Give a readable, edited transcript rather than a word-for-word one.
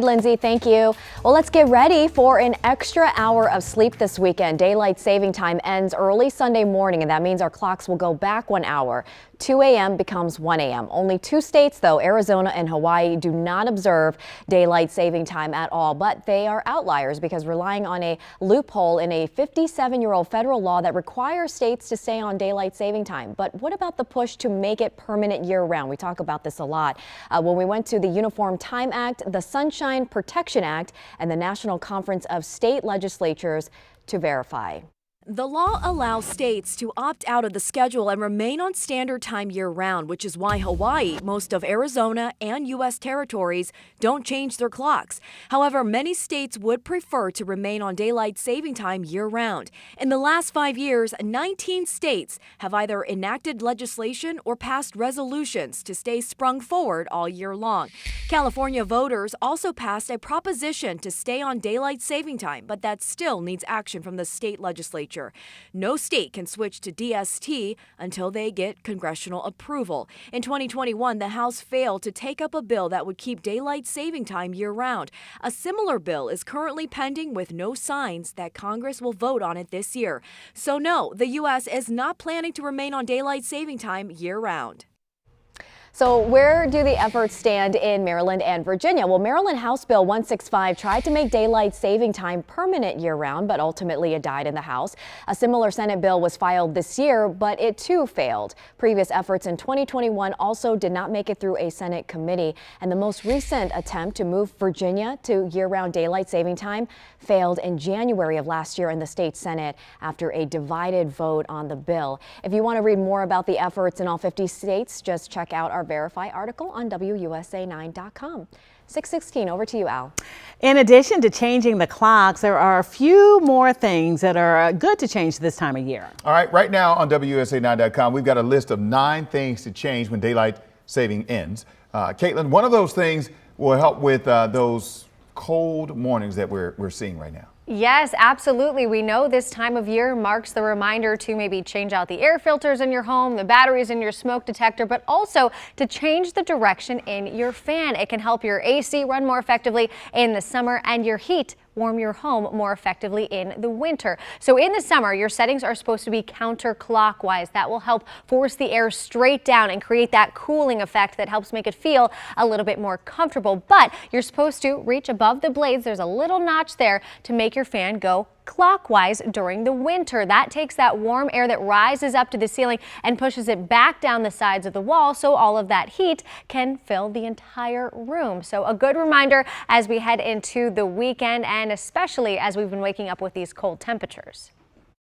Lindsay, thank you. Well, let's get ready for an extra hour of sleep this weekend. Daylight saving time ends early Sunday morning, and that means our clocks will go back 1 hour. 2 a.m. becomes 1 a.m. Only 2 states, though, Arizona and Hawaii, do not observe daylight saving time at all. But they are outliers because relying on a loophole in a 57-year-old federal law that requires states to stay on daylight saving time. But what about the push to make it permanent year-round? We talk about this a lot. When we went to the Uniform Time Act, the Sunshine Protection Act, and the National Conference of State Legislatures to verify. The law allows states to opt out of the schedule and remain on standard time year-round, which is why Hawaii, most of Arizona, and U.S. territories don't change their clocks. However, many states would prefer to remain on daylight saving time year-round. In the last 5 years, 19 states have either enacted legislation or passed resolutions to stay sprung forward all year long. California voters also passed a proposition to stay on daylight saving time, but that still needs action from the state legislature. No state can switch to DST until they get congressional approval. In 2021, the House failed to take up a bill that would keep daylight saving time year-round. A similar bill is currently pending with no signs that Congress will vote on it this year. So no, the U.S. is not planning to remain on daylight saving time year-round. So where do the efforts stand in Maryland and Virginia? Well, Maryland House Bill 165 tried to make daylight saving time permanent year-round, but ultimately it died in the House. A similar Senate bill was filed this year, but it too failed. Previous efforts in 2021 also did not make it through a Senate committee. And the most recent attempt to move Virginia to year-round daylight saving time failed in January of last year in the state Senate after a divided vote on the bill. If you want to read more about the efforts in all 50 states, just check out our Verify article on WUSA9.com. 6:16, over to you, Al. In addition to changing the clocks, there are a few more things that are good to change this time of year. All right now on WUSA9.com, we've got a list of 9 things to change when daylight saving ends. Caitlin, one of those things will help with those cold mornings that we're seeing right now. Yes, absolutely. We know this time of year marks the reminder to maybe change out the air filters in your home, the batteries in your smoke detector, but also to change the direction in your fan. It can help your AC run more effectively in the summer and your heat warm your home more effectively in the winter. So in the summer, your settings are supposed to be counterclockwise. That will help force the air straight down and create that cooling effect that helps make it feel a little bit more comfortable. But you're supposed to reach above the blades. There's a little notch there to make your fan go clockwise during the winter. That takes that warm air that rises up to the ceiling and pushes it back down the sides of the wall so all of that heat can fill the entire room. So a good reminder as we head into the weekend and especially as we've been waking up with these cold temperatures.